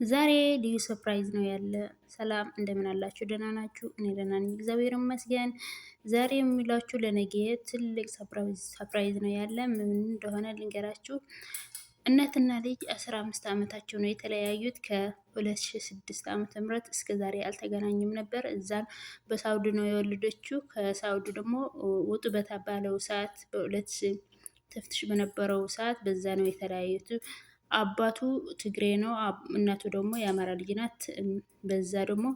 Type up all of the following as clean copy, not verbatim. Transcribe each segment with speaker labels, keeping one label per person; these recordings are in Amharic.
Speaker 1: ዛሬ ልዩ ሰርፕራይዝ ነው ያለ። ሰላም እንደምን አላችሁ? ደህና ናችሁ? እኔ ደህና ነኝ፣ እግዚአብሔር ይመስገን። ዛሬ የሚላችሁ ለነገ ትልቅ ሰርፕራይዝ ነው ያለ። ምን እንደሆነ ልንገራችሁ። እናትና ልጅ 15 ዓመታቸው ነው የተለያዩት። ከ2006 ዓመተ ምህረት እስከ ዛሬ አልተገናኙም ነበር። እዛን በሳውዲ ነው የወለደችው። ከሳውዲ ደግሞ ውጡ በተባለው ሰዓት በሁለት ተፍትሽ በነበረው ሰዓት በዛ ነው የተለያዩት። አባቱ ትግሬ ነው፣ እናቱ ደግሞ የአማራ ልጅ ናት። በዛ ደግሞ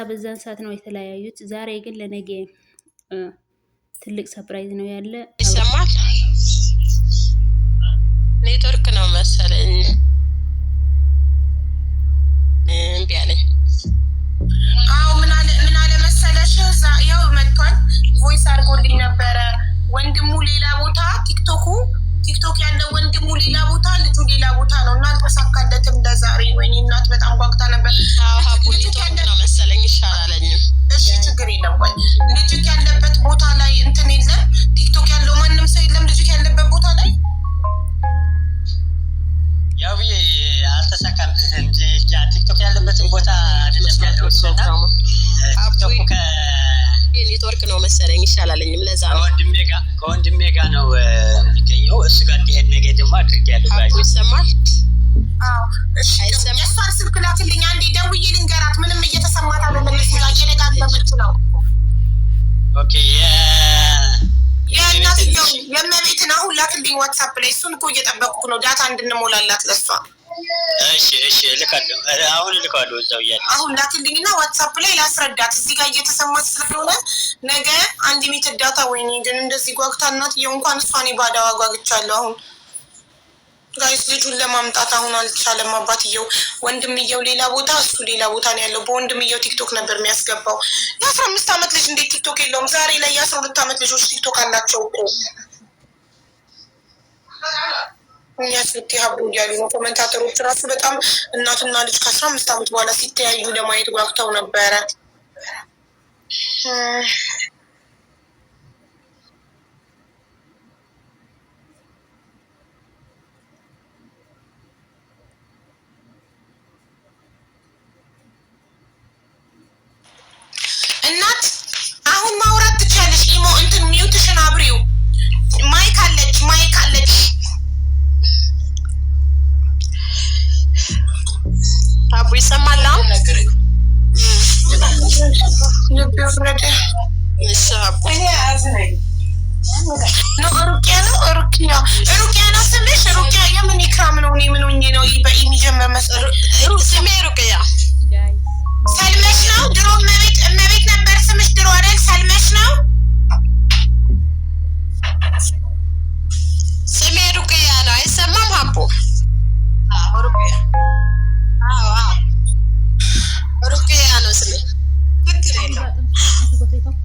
Speaker 1: በዛን ሰዓት ነው የተለያዩት። ዛሬ ግን ለነገ ትልቅ ሰርፕራይዝ ነው ያለ።
Speaker 2: ይሰማል? ኔትወርክ ነው መሰለኝ እምቢ አለኝ። አዎ ምን አለ መሰለሽ፣ ያው መጥቷል። ቮይስ አድርጎልኝ ነበረ። ወንድሙ ሌላ ቦታ ቲክቶክ ያለው ወንድሙ ሌላ ቦታ፣ ልጁ ሌላ ቦታ ነው እና አልተሳካለትም ለዛሬ። ወይኔ እናት በጣም ጓጉታ ነበር። ኔትወርክ ነው መሰለኝ ይሻላለኝም። እሺ ችግር የለም። ወይ ልጅ ያለበት ቦታ ላይ እንትን የለም፣ ቲክቶክ ያለው ማንም ሰው የለም ልጅ ያለበት ቦታ ላይ። ያው አልተሳካም እንጂ ቲክቶክ ያለበትን ቦታ አይደለም ያለው ሰውና ቲክቶክ ኔትወርክ ነው መሰለኝ ይሻላለኝም። ለዛ ነው ከወንድሜ ጋር ነው የሚገኘው። እሱ ጋር እንዲሄድ ነገር ደግሞ አድርጌያለሁ። ጋር ይሰማል? አዎ እሺ። የእሷን ስልክ ላክልኝ አንዴ፣ ደውዬ ልንገራት። ምንም እየተሰማት አይደለም። ጋር እየደጋገመች ነው። ኦኬ የእናትየው የእመቤትን አሁን ላክልኝ ዋትሳፕ ላይ። እሱን እኮ እየጠበቅኩ ነው ዳታ እንድንሞላላት ለሷ። እሺ ልካለሁ። አሁን ልካለሁ እዛው እያለ አሁን ላክልኝና ዋትሳፕ ላይ ላስረዳት። እዚህ ጋር እየተሰማት ስለሆነ ነገ አንድ ሚትር ዳታ። ወይኔ ግን እንደዚህ ጓግታ እናትየው እንኳን እሷን ባዳ ዋጓግቻለሁ። አሁን ጋይስ ልጁን ለማምጣት አሁን አልቻለም አባትየው። ወንድምየው ሌላ ቦታ፣ እሱ ሌላ ቦታ ነው ያለው። በወንድምየው ቲክቶክ ነበር የሚያስገባው። የ15 ዓመት ልጅ እንዴት ቲክቶክ የለውም? ዛሬ ላይ የ12 ዓመት ልጆች ቲክቶክ አላቸው እኮ። እኛ ስልክ ሀቡ እያሉ ነው ኮመንታተሮች ራሱ። በጣም እናትና ልጅ ከ15 ዓመት በኋላ ሲተያዩ ለማየት ጓጉተው ነበረ። እናት አሁን ማውራት ትችያለሽ። ኢሞ እንትን ሚውትሽን አብሪው። ማይክ አለች። አቡ ይሰማል? አሁን ሩቅያ ነው ስምሽ? ሩቅያ የምን ኢክራም ነው? እኔ ምን ሆኜ ነው በኢሚጀመር ስሜ ሩቅያ ሰልመሽ ነው? ድሮ እመቤት ነበር ስምሽ ድሮ አይደል? ሰልመሽ ነው ስሜ። ሩቅያ ነው። አይሰማም ሀቡ? ሩቅያ ሩቅያ ነው ስሜ። ችግር የለውም።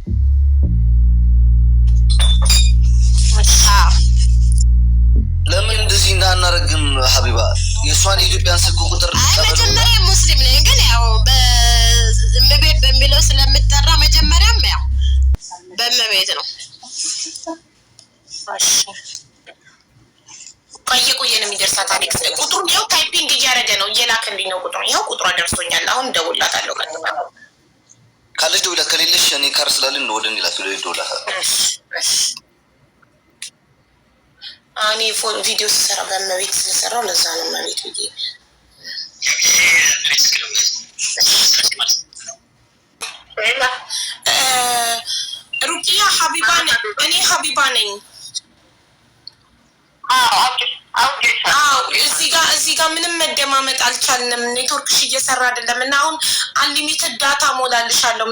Speaker 3: ለምን እንደዚህ እንዳናረግም ሀቢባ? የእሷን የኢትዮጵያን ስልክ ቁጥር
Speaker 2: መጀመሪያ ሙስሊም ነኝ፣ ግን ያው በእመቤት በሚለው ስለምጠራ መጀመሪያም ያው በእመቤት ነው። ቆየ ነው የሚደርሳት። አሌክስ ቁጥሩን ያው ታይፒንግ እያደረገ ነው፣ እየላክልኝ ነው ቁጥሩን። ያው ቁጥሯ ደርሶኛል። አሁን ደውላታለሁ።
Speaker 3: ካለች ደውላት፣ ከሌለሽ እኔ ካር ስላልን ወደ ሌላት ደውላታለሁ።
Speaker 2: እኔ ቪዲዮ ስሰራ በእመቤት ስለሰራው ለዛ ነው እመቤት ብዬ። ሩቂያ ሀቢባ ነኝ እኔ። ሀቢባ ነኝ። እዚህ ጋር ምንም መደማመጥ አልቻልንም። ኔትወርክሽ እየሰራ አይደለም እና አሁን አንሊሚትድ ዳታ ሞላልሻለሁ።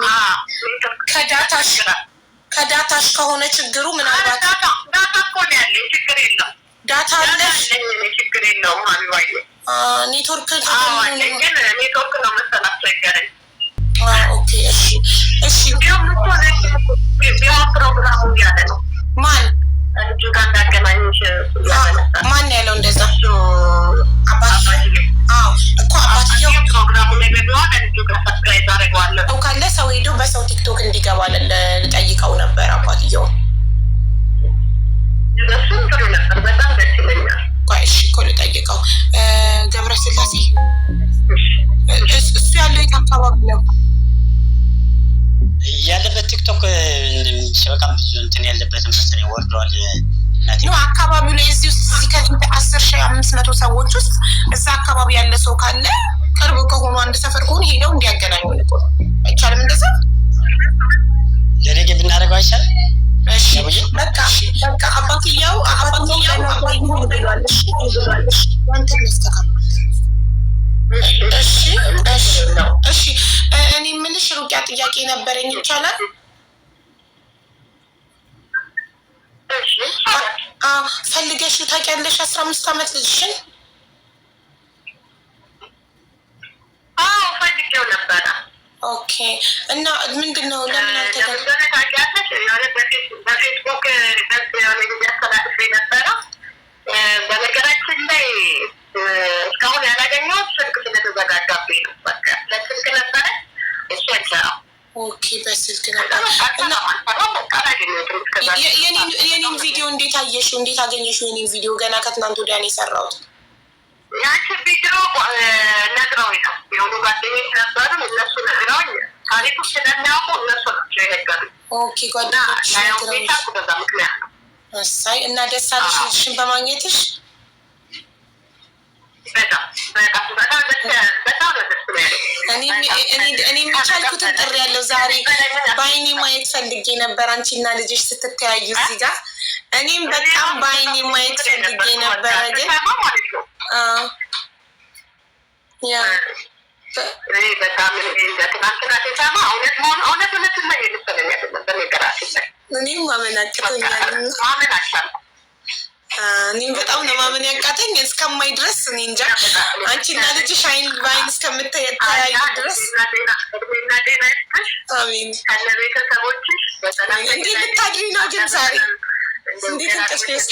Speaker 2: ከዳታሽ ከሆነ ችግሩ ምናልባት ዳታ እኮ ነው ያለኝ። ችግር የለውም። ዳታ አለሽ? ችግር የለውም ሀቢባዬ። ኔትወርክ ግን ኔትወርክ ነው መሰል አስቸገረኝ። ኦኬ እሺ ቢሆን ፕሮግራሙ እያለ ነው። ማን ልጁ ጋር እንዳገናኝሽ ማን ያለው እንደዛ? አባትየው እኮ አባትየው ፕሮግራሙ ላይ ቢሆን ልጁ ጋር ሰብስክራይብ አደርገዋለሁ። ሰው ካለ ሰው ሄዶ በሰው ቲክቶክ እንዲገባ ልጠይቀው ነበር አባትየው። እሱም ጥሩ ነበር፣ በጣም ደስ ይለኛል። እሺ እኮ የምጠይቀው ገብረስላሴ እሱ ያለው የት አካባቢ ነው
Speaker 4: ያለበት? ቲክቶክ ሸበካም ብዙ እንትን ያለበት መሰለኝ ወርዷል
Speaker 2: ነው አካባቢው ላይ እዚህ ውስጥ እዚህ ከዚህ 10,500 ሰዎች ውስጥ እዛ አካባቢ ያለ ሰው ካለ ቅርብ ከሆኑ አንድ ሰፈር ከሆነ ሄደው እንዲያገናኙ ነው አይቻልም እንደዛ
Speaker 4: ለነገ ብናደርገው አይሻልም?
Speaker 2: እሺ በቃ አባትየው ብሏል አንተ መስጠት እሺ እኔ የምልሽ ሩቅያ ጥያቄ ነበረኝ ይቻላል? ፈልገሽ ታውቂያለሽ 15 ዓመት ልጅሽን?
Speaker 5: ፈልጌው ነበረ።
Speaker 2: ኦኬ እና ምንድነው ለምን
Speaker 5: በፌስቡክ ነበረ። በነገራችን ላይ እስካሁን ያላገኘሁት ስልክ ስለተዘጋጋብኝ ነው። በቃ ለስልክ ነበረ እሱ አይሰራም።
Speaker 2: ኦኬ በስልክ ነበር እና የኔን ቪዲዮ እንዴት አየሽው? እንዴት አገኘሽው? የኔን ቪዲዮ ገና ከትናንት ወዲያ ነው የሰራሁት።
Speaker 5: ያቺ ቪዲዮ ነግረውኝ ነው የሆኑ ጓደኞች ነበሩ። እነሱ ነግረውኝ ታሪኩ ስለሚያውቁ እነሱ ናቸው የነገሩኝ።
Speaker 2: ኦኬ ጓደኞች ነግረውኝ
Speaker 5: በዛ ምክንያት ነው።
Speaker 2: እሰይ እና ደስ አለሽ ልጅሽን በማግኘትሽ? እኔ የቻልኩትን ጥሪ ያለው ዛሬ በአይኔ ማየት ፈልጌ ነበር አንቺና ልጅሽ ስትተያዩ እዚህ ጋር። እኔም በጣም በአይኔ ማየት ፈልጌ ነበረ ግን
Speaker 5: በጣም ትናንትና ሲሰማ እውነት
Speaker 2: እኔም ማመን አቅቶኛል። እኔም በጣም ነው ማመን ያቃተኝ እስከማይ ድረስ እኔ እንጃ አንቺና ልጅሽ አይን በአይን እስከምትተያዩ ድረስ አሜን። እንዴት ልታድሪ ነው ግን ዛሬ? እንዴት እንቅስፌስ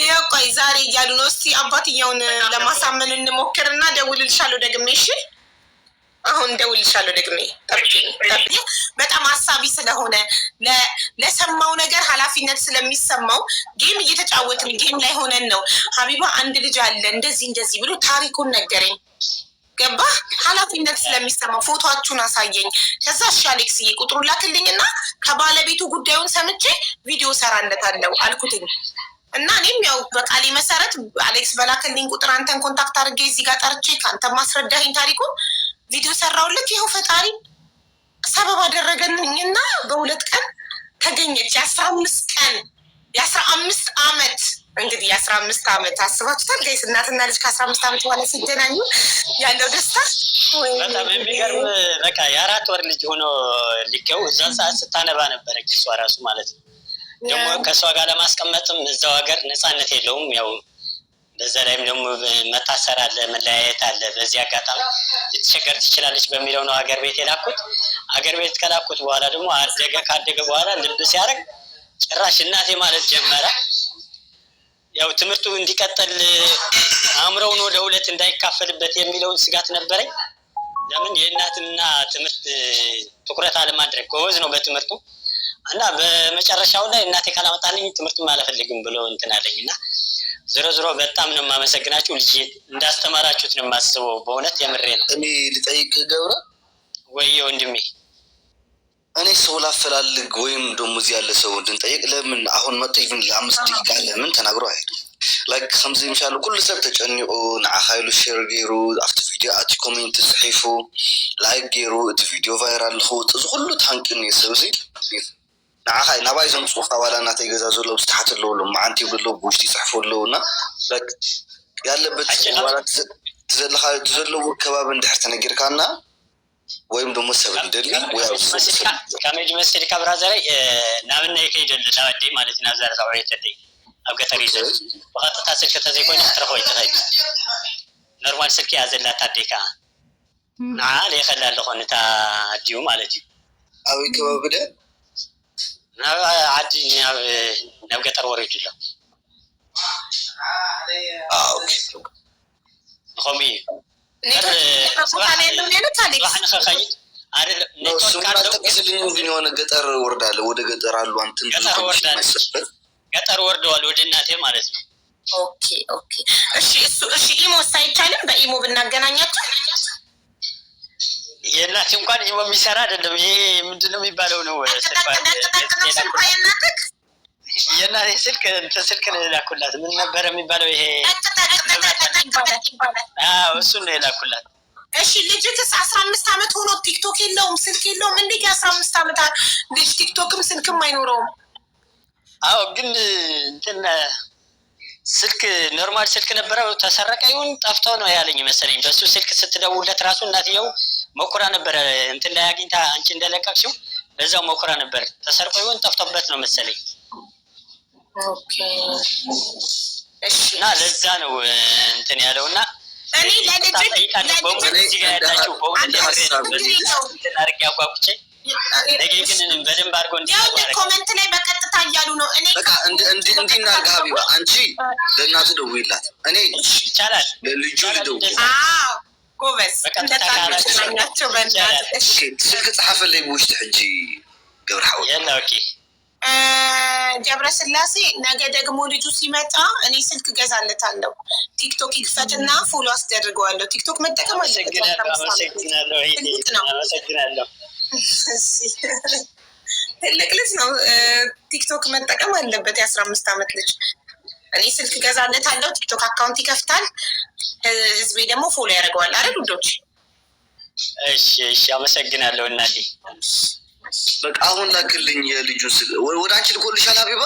Speaker 2: ያው ቆይ ዛሬ እያሉ ነው። እስቲ አባትየውን ለማሳመን እንሞክርና ደውልልሻለሁ ደግሜ። እሺ አሁን ደውልልሻለሁ ደግሜ። በጣም አሳቢ ስለሆነ ለሰማው ነገር ኃላፊነት ስለሚሰማው ጌም እየተጫወትን ጌም ላይ ሆነን ነው ሀቢባ አንድ ልጅ አለ እንደዚህ ብሎ ታሪኩን ነገረኝ። ገባ ኃላፊነት ስለሚሰማው ፎቶአችሁን አሳየኝ። ከዛ እሺ አሌክስዬ ቁጥሩን ላክልኝና ከባለቤቱ ጉዳዩን ሰምቼ ቪዲዮ ሰራለታለሁ አልኩትኝ። እና እኔም ያው በቃሌ መሰረት አሌክስ በላክልኝ ቁጥር አንተን ኮንታክት አድርጌ እዚህ ጋር ጠርቼ ከአንተ ማስረዳኝ ታሪኩን ቪዲዮ ሰራውለት። ይኸው ፈጣሪ ሰበብ አደረገልኝና በ2 ቀን ተገኘች። 15 ዓመት እንግዲህ 15 ዓመት አስባችሁታል ጋይስ? እናትና ልጅ ከ15 ዓመት በኋላ ሲገናኙ ያለው ደስታ
Speaker 4: በጣም የሚገርም። በቃ የ4 ወር ልጅ ሆኖ ልኬው እዛን ሰዓት ስታነባ ነበረች እሷ ራሱ ማለት ነው። ደግሞ ከእሷ ጋር ለማስቀመጥም እዛው ሀገር ነፃነት የለውም። ያው በዛ ላይም ደግሞ መታሰር አለ፣ መለያየት አለ። በዚህ አጋጣሚ ልትቸገር ትችላለች በሚለው ነው ሀገር ቤት የላኩት። ሀገር ቤት ከላኩት በኋላ ደግሞ ካደገ በኋላ ልብ ሲያደርግ ጭራሽ እናቴ ማለት ጀመረ። ያው ትምህርቱ እንዲቀጥል አእምሮውን ወደ 2 እንዳይካፈልበት የሚለውን ስጋት ነበረኝ። ለምን የእናትና ትምህርት ትኩረት አለማድረግ። ጎበዝ ነው በትምህርቱ እና በመጨረሻው ላይ እናቴ ካላመጣልኝ ትምህርቱን አልፈልግም ብሎ እንትን አለኝ እና ዞሮ በጣም ነው የማመሰግናችሁ። ልጅ እንዳስተማራችሁት ነው የማስበው። በእውነት የምሬ ነው።
Speaker 3: እኔ ልጠይቅ ገብረ
Speaker 4: ወይ ወንድሜ፣
Speaker 3: እኔ ሰው ላፈላልግ ወይም ደግሞ እዚህ ያለ ሰው እንድንጠይቅ ለምን አሁን መጥቶ ኢቭን ለ5 ደቂቃ ለምን ተናግሮ አይሄድም? ላይክ ከምዚ ምሻሉ ኩሉ ሰብ ተጨኒቁ ንዓኻ ኢሉ ሼር ገይሩ ኣብቲ ቪድዮ ኣቲ ኮሜንት ፅሒፉ ላይክ ገይሩ እቲ ቪድዮ ቫይራል ንክውፅእ እዚ ኩሉ ታንቅን እዩ ሰብ እዚ ንዓኻ ናባይ ዘምፅኡካ ዋላ እናተይ ገዛ ዘሎ ብስታሓት ኣለውሎ መዓንቲ ይብሎ ብውሽጢ ይፅሕፉ ኣለውና ያለበት ዋላ ትዘለዎ ከባቢ እንድሕር ተነጊርካና ወይም ደግሞ ሰብ እንደሊ ወይ
Speaker 4: ካሜጅ መስል ካብራዘራይ ናብናይ ከይደል ናወደይ ማለት ነው። ዛሬ ታውሪ ተደይ ኣብ ገጠር ይዘ ወቀጥታ ስልክ ተዘይኮኝ ትረፈው ይተኸይ ኖርማል ስልክ ያዘላ ታደይካ ናለ ይኸላል ኾንታ ዲዩ ማለት እዩ።
Speaker 3: ኣብ ከባቢ ደ
Speaker 4: ናብ ዓዲ ናብ ገጠር ወሪድሎ
Speaker 3: ኦኬ
Speaker 4: ኾሚ አይደለም
Speaker 3: ነው እሱም አልጠቅስልኝም ግን የሆነ ገጠር ወርዳለሁ ወደ ገጠር አሉ አንተን
Speaker 4: ገጠር ወርደዋል ወደ እናቴ ማለት ነው።
Speaker 2: ኦኬ ኦኬ እሺ እሺ ኢሞ ሳይቻልም በኢሞ ብናገናኛቸው
Speaker 4: የእናቴ እንኳን ኢሞ የሚሰራ አይደለም። ይሄ ምንድነው የሚባለው ነው የእናቴ ስልክ ስልክ ነው የላኩላት። ምን ነበር የሚባለው ይሄ እሱን ነው የላኩላት።
Speaker 2: እሺ ልጅትስ 15 ዓመት ሆኖ ቲክቶክ የለውም ስልክ የለውም እንዴት 15 ዓመት ልጅ ቲክቶክም ስልክም አይኖረውም?
Speaker 4: አዎ ግን እንትን ስልክ ኖርማል ስልክ ነበረው ተሰረቀ ይሁን ጠፍቶ ነው ያለኝ መሰለኝ። በሱ ስልክ ስትደውልለት ራሱ እናትየው ሞክራ ነበር እንትን ላይ አግኝታ አንቺ እንደለቀቅሽው በዛው ሞክራ ነበር። ተሰርቆ ይሁን ጠፍቶበት ነው መሰለኝ።
Speaker 2: ኦኬ እሺ
Speaker 4: እና ለዛ ነው እንትን ያለውና
Speaker 2: እኔ ለልጅ
Speaker 4: እዚህ ጋር ያላችሁ በእውነት አድርጌ አጓጉቼ ነገ ግን በደንብ አድርጎ
Speaker 2: ኮሜንት ላይ በቀጥታ እያሉ ነው። እኔ
Speaker 3: በቃ እንዲህ እናድርግ ሀቢባ አንቺ ለእናቱ ደውይላት እኔ
Speaker 4: ይቻላል
Speaker 3: ለልጁ ልደውል።
Speaker 2: አዎ ጎበዝ እንደታናቸው በእናትህ
Speaker 3: ስልክ ጻፈለኝ ውሽጥ ሕጂ ገብረሐው
Speaker 4: የለ ኦኬ
Speaker 2: ገብረ ስላሴ ነገ ደግሞ ልጁ ሲመጣ እኔ ስልክ ገዛለታለሁ። ቲክቶክ ይክፈትና ፎሎ አስደርገዋለሁ። ቲክቶክ መጠቀም
Speaker 4: አመሰግናለሁ።
Speaker 2: ትልቅ ልጅ ነው። ቲክቶክ መጠቀም አለበት። የ15 ዓመት ልጅ እኔ ስልክ ገዛለታለሁ። ቲክቶክ አካውንት ይከፍታል። ህዝቤ ደግሞ ፎሎ ያደርገዋል አይደል ውዶች?
Speaker 4: እሺ እሺ አመሰግናለሁ እናቴ።
Speaker 3: በቃ አሁን ላክልኝ የልጁን ስልክ ወደ አንቺ ልኮልሻል ሀቢባ?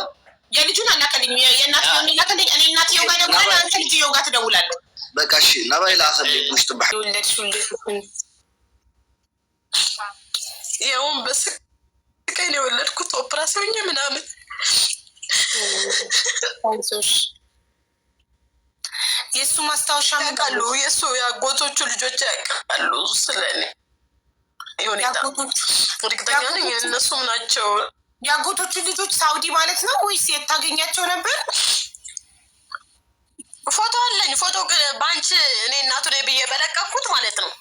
Speaker 2: የልጁን አላከልኝ የእናትየውን ላከልኝ። እኔ እናትየው ጋር ደውላለሁ፣ አንተ ልጅየው ጋር ትደውላለህ።
Speaker 3: በቃ እሺ ናባይ ላከልኝ ውስጥ ባህ
Speaker 2: ይኸውም በስቃይ ነው የወለድኩት ኦፕራሲዮን ምናምን። አይዞሽ የእሱ ማስታወሻ ያውቃሉ፣ የእሱ የአጎቶቹ ልጆች ያውቃሉ ስለኔ እርግጠኛ ነኝ እነሱም ናቸው። የአጎቶቹ ልጆች ሳውዲ ማለት ነው ወይስ የት ታገኛቸው ነበር? ፎቶ አለኝ። ፎቶ በአንቺ እኔ እናቱ ላይ ብዬ በለቀኩት ማለት ነው።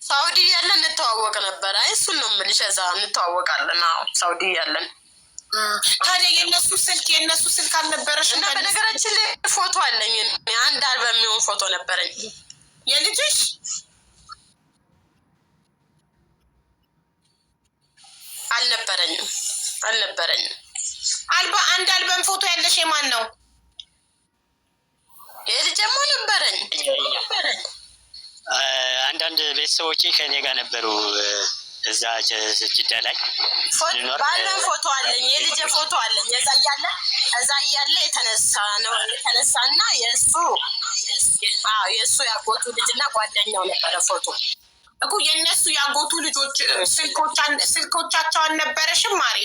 Speaker 2: ሳውዲ ያለን እንተዋወቅ ነበር። አይ እሱን ነው የምልሽ። እዛ እንተዋወቃለን። አዎ ሳውዲ ያለን። ታዲያ የእነሱ ስልክ አልነበረሽ? እና በነገራችን ላይ ፎቶ አለኝ። አንድ አልበም የሚሆን ፎቶ ነበረኝ። የልጅሽ አልነበረኝም። አንድ አልበም ፎቶ ያለሽ የማን ነው? የልጅማ ነበረኝ።
Speaker 4: አንዳንድ ቤተሰቦቼ ከኔ ጋር ነበሩ እዛ ጅዳ ላይ
Speaker 2: ባለን ፎቶ አለኝ። የልጅ ፎቶ አለኝ። እዛ እያለ የተነሳና የእሱ ያጎቱ ልጅና ጓደኛው ነበረ ፎቶ እኮ። የእነሱ ያጎቱ ልጆች ስልኮቻቸው አልነበረሽም ማሬ?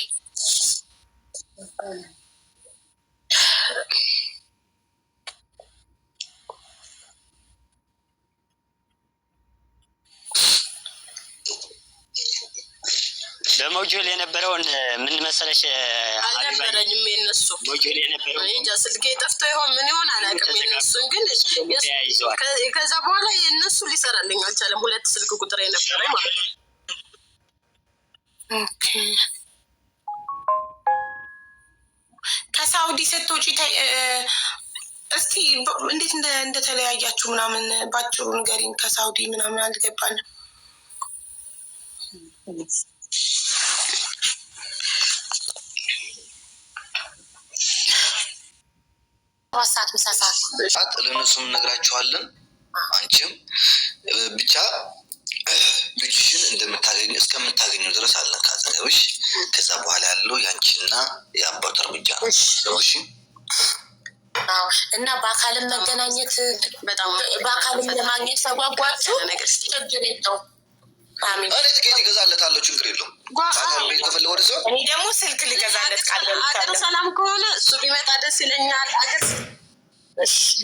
Speaker 4: በሞጁል የነበረውን ምን መሰለሽ
Speaker 2: አልነበረኝም። የነሱ
Speaker 4: ሞጁል የነበረው
Speaker 2: እንጃ ስልኬ ጠፍቶ ይሆን ምን ይሆን አላውቅም። የነሱን ግን ከዛ በኋላ የነሱ ሊሰራልኝ አልቻለም። 2 ስልክ ቁጥር የነበረ ማለት ነው። ኦኬ ከሳውዲ ስትወጪ እስቲ እንዴት እንደተለያያችሁ ምናምን ባጭሩ ንገሪኝ። ከሳውዲ ምናምን አልገባንም።
Speaker 3: ሰዓት ለእነሱም እነግራቸዋለን። አንቺም ብቻ ልጅሽን እስከምታገኘው ድረስ አለን ካጠገብሽ። ከዛ በኋላ ያለው ያንቺና የአባቱ እርምጃ ነው። እሺ
Speaker 2: እና በአካልም መገናኘት በአካልም ለማግኘት ተጓጓችሁ ችግር የለውም።
Speaker 3: እኔ ትኬት ይገዛለታለሁ፣ ችግር የለውም። ከፈለገ ወደ ሰው
Speaker 2: እኔ ደግሞ ስልክ ልገዛለት አገር ሰላም ከሆነ እሱ ቢመጣ ደስ ይለኛል። አገር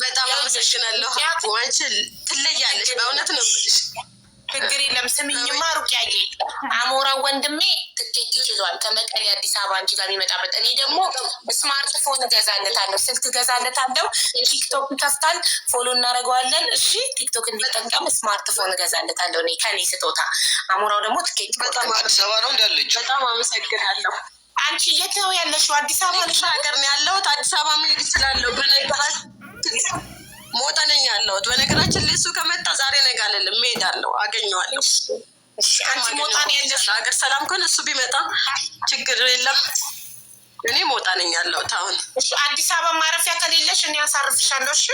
Speaker 2: በጣም አመሰግናለሁ። አንቺ ትለያለሽ፣ በእውነት ነው የምልሽ። ችግር የለም። ስሚኝማ ሩቅያዬ አሞራ ወንድሜ ትኬት ይችሏል ከመቀሌ አዲስ አበባ አንቺ ጋር የሚመጣበት። እኔ ደግሞ ስማርትፎን እገዛለታለሁ፣ ስልክ እገዛለታለሁ። ቲክቶክ ከፍታል፣ ፎሎ እናደርገዋለን። እሺ ቲክቶክ እንዲጠቀም ስማርትፎን እገዛለታለሁ እኔ ከኔ ስጦታ። አሞራው ደግሞ ትኬት
Speaker 3: በጣም አዲስ አበባ ነው እንዳለች።
Speaker 5: በጣም አመሰግናለሁ።
Speaker 2: አንቺ የት ነው ያለሽው? አዲስ አበባ ነሽ?
Speaker 5: ሀገር ነው ያለሁት። አዲስ አበባ መሄድ እችላለሁ። በነገራችን ሞጣ ነኝ ያለሁት። በነገራችን ላይ እሱ ከመጣ ዛሬ ነገ አልልም፣ እሄዳለሁ፣ አገኘዋለሁ።
Speaker 2: አንቺ ሞጣ ነው ያለሽ?
Speaker 5: ሀገር ሰላም ከሆነ እሱ ቢመጣ ችግር የለም። እኔ ሞጣ ነኝ ያለሁት አሁን።
Speaker 2: አዲስ አበባ ማረፊያ ከሌለሽ እኔ አሳርፍሻለሁ። እሺ